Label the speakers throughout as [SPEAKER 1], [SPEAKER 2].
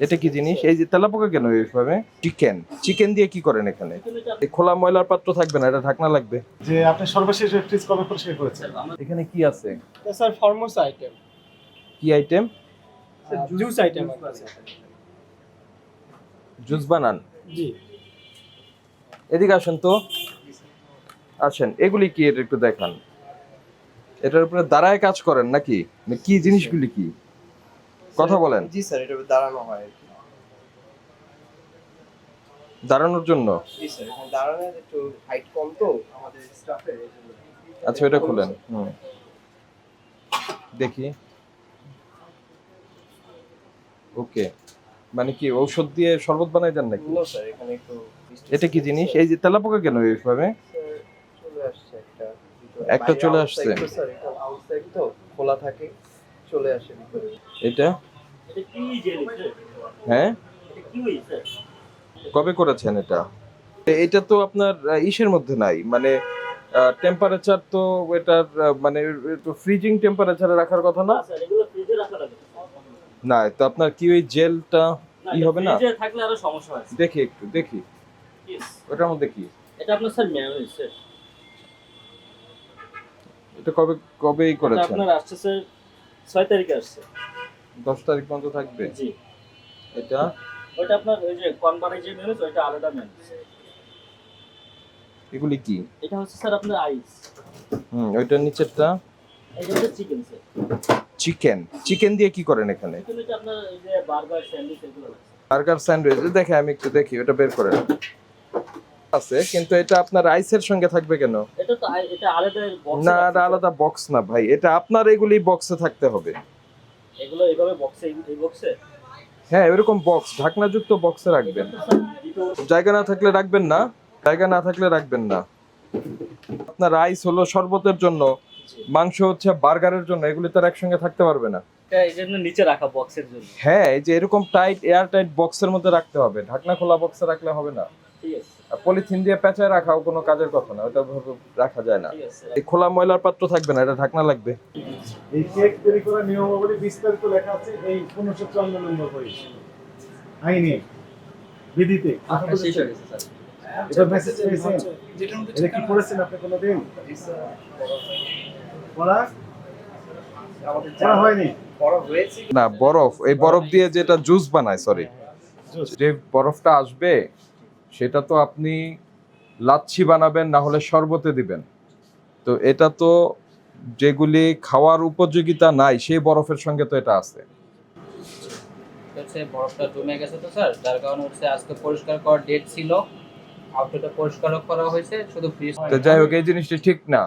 [SPEAKER 1] এটা কি জিনিস? এই যে তেলাপোকা কেন এইভাবে? চিকেন। চিকেন দিয়ে কি করেন এখানে? এই খোলা ময়লার পাত্র থাকবে না, এটা ঢাকনা লাগবে।
[SPEAKER 2] যে আপনি সর্বশেষ ফ্রিজ কবে পরিষ্কার করেছেন?
[SPEAKER 1] এখানে কি আছে?
[SPEAKER 3] স্যার ফরমোস আইটেম,
[SPEAKER 1] কি আইটেম?
[SPEAKER 3] জুস আইটেম আছে।
[SPEAKER 1] জুস বানান?
[SPEAKER 3] জি
[SPEAKER 1] এদিকে আসেন তো, আসেন। এগুলি কি এটা একটু দেখান। এটার উপরে দাঁড়ায় কাজ করেন নাকি? কি জিনিসগুলি কি? কথা বলেন।
[SPEAKER 3] জি স্যার, এটা দাঁড়ানো হয় আর কি।
[SPEAKER 1] দাঁড়ানোর জন্য?
[SPEAKER 3] জি স্যার, এখানে দাঁড়ানোর একটু হাইট কম তো আমাদের স্টাফের, এজন্য।
[SPEAKER 1] আচ্ছা, এটা খুলেন। দেখি। ওকে, মানে কি ঔষধ দিয়ে শরবত বানাই দেন নাকি?
[SPEAKER 3] নো স্যার, এখানে একটু
[SPEAKER 1] এটা কি জিনিস? এই যে তেলাপোকা কেন এইভাবে?
[SPEAKER 3] স্যার চলে আসছে একটা
[SPEAKER 1] একটা চলে আসছে।
[SPEAKER 3] স্যার এটা আউটসাইড তো খোলা থাকে, চলে আসে ভিতরে।
[SPEAKER 1] এটা
[SPEAKER 4] এটা কি জেল স্যার?
[SPEAKER 1] হ্যাঁ,
[SPEAKER 4] এটা কি হই স্যার?
[SPEAKER 1] কবে করেছেন এটা? এটা তো আপনার ইসের মধ্যে নাই, মানে টেম্পারেচার তো এটার মানে একটু ফ্রিজিং টেম্পারেচারে রাখার কথা না?
[SPEAKER 4] না স্যার, এগুলো ফ্রিজে রাখা লাগে।
[SPEAKER 1] না, তো আপনার কি ওই জেলটা ই হবে না?
[SPEAKER 4] ফ্রিজে থাকলে আরো সমস্যা হয়।
[SPEAKER 1] দেখি একটু দেখি,
[SPEAKER 4] Yes.
[SPEAKER 1] ওটার মধ্যে কি?
[SPEAKER 4] এটা আপনার স্যার মেয়োনিজ স্যার।
[SPEAKER 1] এটা কবে কবেই
[SPEAKER 4] এটা
[SPEAKER 1] করেছেন?
[SPEAKER 4] আপনার আসছে স্যার 6 তারিখে আসছে।
[SPEAKER 1] 10 তারিখ পর্যন্ত থাকবে।
[SPEAKER 4] জি,
[SPEAKER 1] এটা
[SPEAKER 4] ওটা আপনার ওই যে কনবারে যে মেয়োনিজ, ওইটা আলাদা মেয়োনিজ।
[SPEAKER 1] এগুলি কি?
[SPEAKER 4] এটা হচ্ছে স্যার আপনার আইস।
[SPEAKER 1] ওইটার নিচেরটা
[SPEAKER 4] এটা হচ্ছে চিকেন স্যার।
[SPEAKER 1] চিকেন। চিকেন দিয়ে কি করেন এখানে?
[SPEAKER 4] চিকেন এটা আপনার এই যে বার্গার, স্যান্ডউইচ এগুলো আছে।
[SPEAKER 1] বার্গার, স্যান্ডউইচ দেখে আমি একটু দেখি, ওটা বের করেন। আছে, কিন্তু এটা আপনার রাইসের সঙ্গে থাকবে কেন?
[SPEAKER 4] এটা তো এটা আলাদা বক্স।
[SPEAKER 1] না, এটা আলাদা বক্স না ভাই, এটা আপনার এগুলি বক্সে থাকতে হবে।
[SPEAKER 4] এগুলো এইভাবে বক্সে, এই বক্সে।
[SPEAKER 1] হ্যাঁ, এরকম বক্স ঢাকনাযুক্ত বক্সে রাখবেন। জায়গা না থাকলে রাখবেন না, জায়গা না থাকলে রাখবেন না। আপনার রাইস হলো শরবতের জন্য, মাংস হচ্ছে বার্গারের জন্য, এগুলি তো আর একসঙ্গে থাকতে পারবে না।
[SPEAKER 4] এটা এই জন্য নিচে রাখা বক্সের জন্য।
[SPEAKER 1] হ্যাঁ, এই যে এরকম টাইট এয়ার টাইট বক্সের মধ্যে রাখতে হবে, ঢাকনা খোলা বক্সে রাখলে হবে না।
[SPEAKER 4] ঠিক আছে,
[SPEAKER 1] আর পলিথিন দিয়ে পেঁচায় রাখাও কোনো কাজের কথা না, ওটা ভাবে রাখা যায় না।
[SPEAKER 4] ঠিক আছে।
[SPEAKER 1] এই খোলা ময়লার পাত্র থাকবে না, এটা ঢাকনা লাগবে।
[SPEAKER 2] এই কেক তৈরি করার নিয়মাবলী বিস্তারিত লেখা আছে এই 1554 নম্বর বই আইনে বিধিতে।
[SPEAKER 4] আপনার শেষ হয়ে গেছে স্যার।
[SPEAKER 2] এটা মেসেজ পেয়েছেন? এটা কি পড়েছেন আপনি কোনোদিন? পড়া পড়া হয়নি?
[SPEAKER 3] বড় হয়েছে
[SPEAKER 1] না, বরফ, এই বরফ দিয়ে যেটা জুস বানায়, সরি, যে বরফটা আসবে সেটা তো আপনি লাচ্ছি বানাবেন, না হলে শরবতে দিবেন। তো এটা তো যেগুলি খাওয়ার উপযোগিতা নাই সেই বরফের সঙ্গে তো এটা আছে।
[SPEAKER 5] হচ্ছে বরফটা জমে গেছে তো স্যার, যার কারণে হচ্ছে আজকে পরিষ্কার করার ডেট ছিল, আউটলেটটা পরিষ্কার করা হয়েছে, শুধু ফ্রিজ।
[SPEAKER 1] তো যাই হোক, এই জিনিসটা ঠিক না।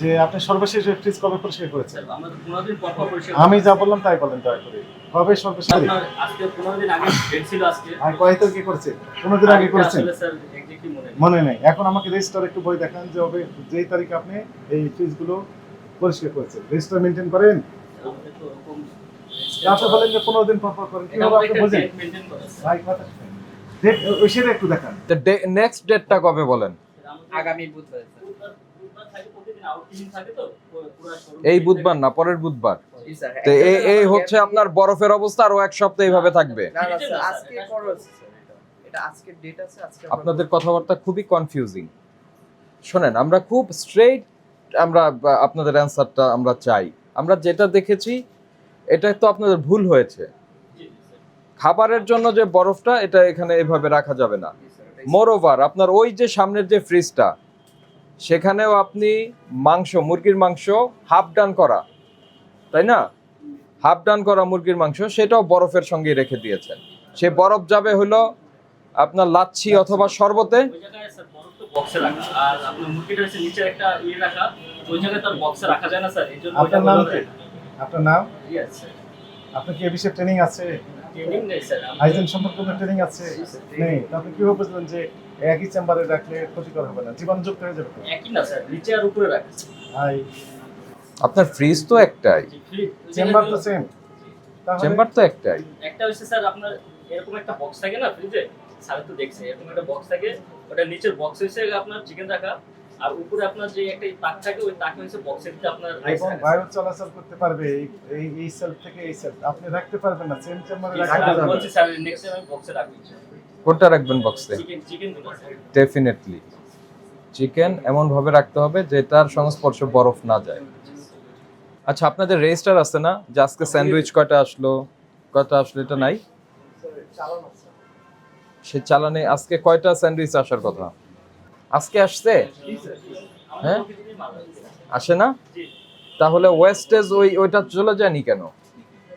[SPEAKER 2] যে আপনি সর্বশেষ ফ্রিজ কবে পরিষ্কার করেছেন?
[SPEAKER 4] স্যার, আমরা তো 15 দিন পর পর পরিষ্কার
[SPEAKER 2] আমি যা বললাম তাই বলেন দয়া করে। কবে সর্বশেষ?
[SPEAKER 4] আপনার আজকে 15 দিন আগে ডেট ছিল আজকে।
[SPEAKER 2] আর কয় তারিখে করেছেন? 15 দিন আগে করেছেন?
[SPEAKER 4] আসলে স্যার এক্স্যাক্টলি মনে নেই।
[SPEAKER 2] মনে নেই। এখন আমাকে রেজিস্টার একটু বই দেখান যে হবে যেই তারিখে আপনি এই ফ্রিজগুলো পরিষ্কার করেছেন। রেজিস্টার মেনটেন করেন?
[SPEAKER 4] আমাদের তো ওরকম
[SPEAKER 2] আপনি বলেন যে 15 দিন পর পর করেন,
[SPEAKER 4] এটা
[SPEAKER 2] কিভাবে
[SPEAKER 4] আমরা
[SPEAKER 2] আপনি
[SPEAKER 4] একটা
[SPEAKER 2] বোঝেন?
[SPEAKER 4] ডেট মেইনটেইন করে স্যার।
[SPEAKER 2] ভাই কথা ডেট ওই সেটা একটু দেখান।
[SPEAKER 1] তো নেক্সট ডেটটা কবে বলেন?
[SPEAKER 5] আগামী বুধবার স্যার।
[SPEAKER 4] বুধবার থাকে, প্রতিদিন আউটলিং থাকে তো পুরো শোরুম।
[SPEAKER 1] এই বুধবার না, পরের বুধবার।
[SPEAKER 5] জি স্যার।
[SPEAKER 1] তো এই হচ্ছে আপনার বরফের অবস্থা, আরো এক সপ্তাহ এইভাবে থাকবে।
[SPEAKER 5] না না স্যার, আজকে করা হচ্ছে স্যার, এটা আজকের ডেট আছে, আজকে
[SPEAKER 1] আপনাদের কথাবার্তা খুবই কনফিউজিং। শোনেন, আমরা খুব স্ট্রেইট, আমরা আপনাদের অ্যান্সারটা আমরা চাই। আমরা যেটা দেখেছি এটা তো আপনাদের ভুল হয়েছে। খাবারের জন্য যে বরফটা, এটা এখানে এভাবে রাখা যাবে না। মোরওভার, আপনার ওই যে সামনের যে ফ্রিজটা, সেখানেও আপনি মাংস, মুরগির মাংস হাফ ডান করা, তাই না? হাফ ডান করা মুরগির মাংস, সেটাও বরফের সঙ্গে রেখে দিয়েছেন। সে বরফ যাবে হলো আপনার লাচ্ছি অথবা শরবতে।
[SPEAKER 4] ওই জায়গায় স্যার বরফ তো বক্সে রাখা, আর আপনার মুরগিটা হচ্ছে নিচে একটা রাখা, ওই জায়গায় তার বক্সে রাখা যায় না স্যার, এই জন্য
[SPEAKER 2] আপনার নাম কি? আপনার নাম?
[SPEAKER 4] Yes sir.
[SPEAKER 2] আপনার কি এ বিষয়ে ট্রেনিং আছে?
[SPEAKER 4] ট্রেনিং নেই স্যার।
[SPEAKER 2] হাইজিন সম্পর্কে কোনো ট্রেনিং আছে? নেই। তাহলে কিভাবে বুঝলেন যে একই চেম্বারে রাখলে ক্ষতিকর হবে না, জীবাণুযুক্ত হয়ে যাবে?
[SPEAKER 4] একই না স্যার, নিচে আর উপরে রাখা।
[SPEAKER 2] হাই
[SPEAKER 1] আপনার ফ্রিজ তো একটাই,
[SPEAKER 2] চেম্বার তো সেম।
[SPEAKER 1] চেম্বার তো একটাই।
[SPEAKER 4] একটা হচ্ছে স্যার আপনার এরকম একটা বক্স থাকে না ফ্রিজে, স্যার তো দেখছে এরকম একটা বক্স থাকে, ওটা নিচের বক্স হচ্ছে আপনার চিকেন রাখা, আর উপরে আপনার যে একটা তাক থাকে ওই তাকে হচ্ছে বক্সের ভিতরে আপনার
[SPEAKER 2] এবং বায়ু চলাচল করতে পারবে এই সেলফ থেকে এই সেলফ আপনি রাখতে পারবেন না সেম চেম্বারে রাখতে
[SPEAKER 4] আমি
[SPEAKER 2] যাবে
[SPEAKER 4] বলছি স্যার নেক্সট টাইম আমি বক্সে রাখবো
[SPEAKER 1] কোনটা রাখবেন বক্সে?
[SPEAKER 4] চিকেন দুটো স্যার।
[SPEAKER 1] ডেফিনেটলি চিকেন এমন ভাবে রাখতে হবে যেটার সংস্পর্শে বরফ না যায়। আচ্ছা, আপনাদের রেজিস্টার আছে না যে আজকে স্যান্ডউইচ কয়টা আসলো এটা নাই?
[SPEAKER 3] চালানো স্যার।
[SPEAKER 1] সে চালানে আজকে কয়টা স্যান্ডউইচ আসার কথা? আজকে আসছে? হ্যাঁ আসে না? তাহলে ওয়েস্টেজ ওইটা চলে যায়নি কেন?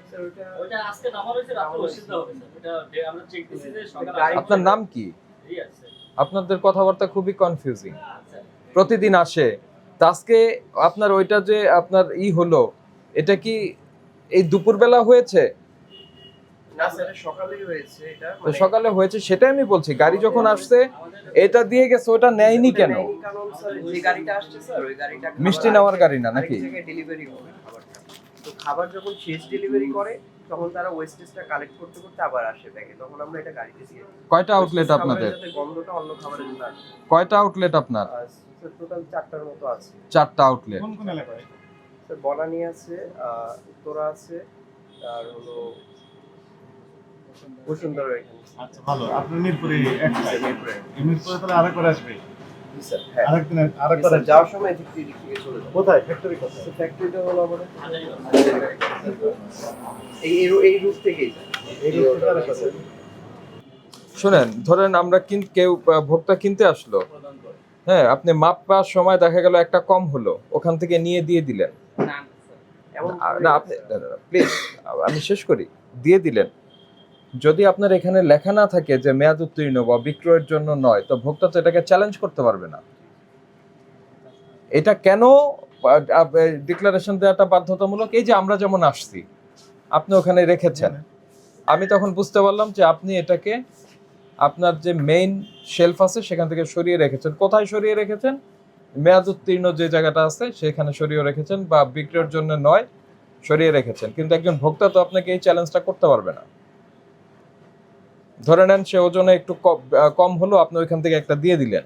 [SPEAKER 3] স্যার ওটা
[SPEAKER 4] ওটা আজকে নামার হয়েছে রাতে ওষুধ হবে স্যার। এটা আমরা চেক দিছি যে সকালে
[SPEAKER 1] আপনার নাম কি?
[SPEAKER 4] রিয়াজ স্যার।
[SPEAKER 1] আপনাদের কথাবার্তা খুবই কনফিউজিং।
[SPEAKER 4] আচ্ছা।
[SPEAKER 1] প্রতিদিন আসে, তা আজকে আপনার ওইটা যে আপনার হলো, এটা কি এই দুপুরবেলা হয়েছে?
[SPEAKER 3] না স্যার এটা সকালেই হয়েছে এটা
[SPEAKER 1] তো সকালে হয়েছে সেটাই আমি বলছি, গাড়ি যখন আসছে এটা দিয়ে গেছে, ওটা নেয়নি কেন?
[SPEAKER 3] কারণ স্যার যে গাড়িটা আসছে স্যার ওই গাড়িটা
[SPEAKER 1] মিষ্টি নেওয়ার গাড়ি না নাকি?
[SPEAKER 3] আরেক জায়গায় ডেলিভারি হবে খাবারটা। তো খাবার যখন শেষ ডেলিভারি করে তখন তারা ওয়েস্টেজটা কালেক্ট করতে করতে আবার আসে ব্যাগে, তখন আমরা এটা গাড়িতে দিয়ে দিই।
[SPEAKER 1] কয়টা আউটলেট আপনাদের?
[SPEAKER 3] যাতে গন্ধটা অন্য খাবারের না আসে।
[SPEAKER 1] কয়টা আউটলেট আপনার?
[SPEAKER 3] স্যার টোটাল 4টার মতো আছে।
[SPEAKER 1] 4টা আউটলেট।
[SPEAKER 2] কোন কোন এলাকায়?
[SPEAKER 3] স্যার বনানী আছে, উত্তরা আছে, আর হলো বসুন্ধরা এখানে।
[SPEAKER 2] আচ্ছা ভালো, আপনার মিরপুরে একটা
[SPEAKER 3] মিরপুরে।
[SPEAKER 2] এই মিরপুরে তাহলে আরেকবার আসবে,
[SPEAKER 3] জি স্যার, হ্যাঁ।
[SPEAKER 2] আরেকদিন
[SPEAKER 3] জি
[SPEAKER 2] আরেকবার
[SPEAKER 3] স্যার,
[SPEAKER 2] আসবে।
[SPEAKER 3] যাওয়ার সময় এদিক থেকে চলে যাবো।
[SPEAKER 2] কোথায় ফ্যাক্টরি কোথায়?
[SPEAKER 3] ফ্যাক্টরিটা হলো আমাদের
[SPEAKER 4] হাজারিবাগ।
[SPEAKER 3] এই রুট থেকেই যায়।
[SPEAKER 2] এই রোড থেকে আরেকবার যাবে।
[SPEAKER 1] শুনেন, ধরেন আমরা কেউ ভোক্তা কিনতে আসলো, হ্যাঁ, আপনি মাপ পাওয়ার সময় দেখা গেল একটা কম হলো, ওখান থেকে নিয়ে দিয়ে দিলেন।
[SPEAKER 5] না স্যার,
[SPEAKER 3] এমন
[SPEAKER 1] না আপনি প্লিজ আমি শেষ করি, দিয়ে দিলেন। যদি আপনার এখানে লেখা না থাকে যে মেয়াদ উত্তীর্ণ বা বিক্রয়ের জন্য নয়, তো ভোক্তা তো এটাকে চ্যালেঞ্জ করতে পারবে না। এটা কেন ডিক্লারেশন দেওয়াটা বাধ্যতামূলক? এই যে আমরা যেমন আসছি, আপনি ওখানে রেখেছেন, আমি তখন বুঝতে পারলাম যে আপনি এটাকে আপনার যে মেইন শেলফ আছে সেখান থেকে সরিয়ে রেখেছেন। কোথায় সরিয়ে রেখেছেন? মেয়াদ উত্তীর্ণ যে জায়গাটা আছে সেখানে সরিয়ে রেখেছেন, বা বিক্রয়ের জন্য নয় সরিয়ে রেখেছেন। কিন্তু একজন ভোক্তা তো আপনাকে এই চ্যালেঞ্জটা করতে পারবে না। ধরে নেন সে ওজনে একটু কম হলো, আপনি ওইখান থেকে একটা দিয়ে দিলেন,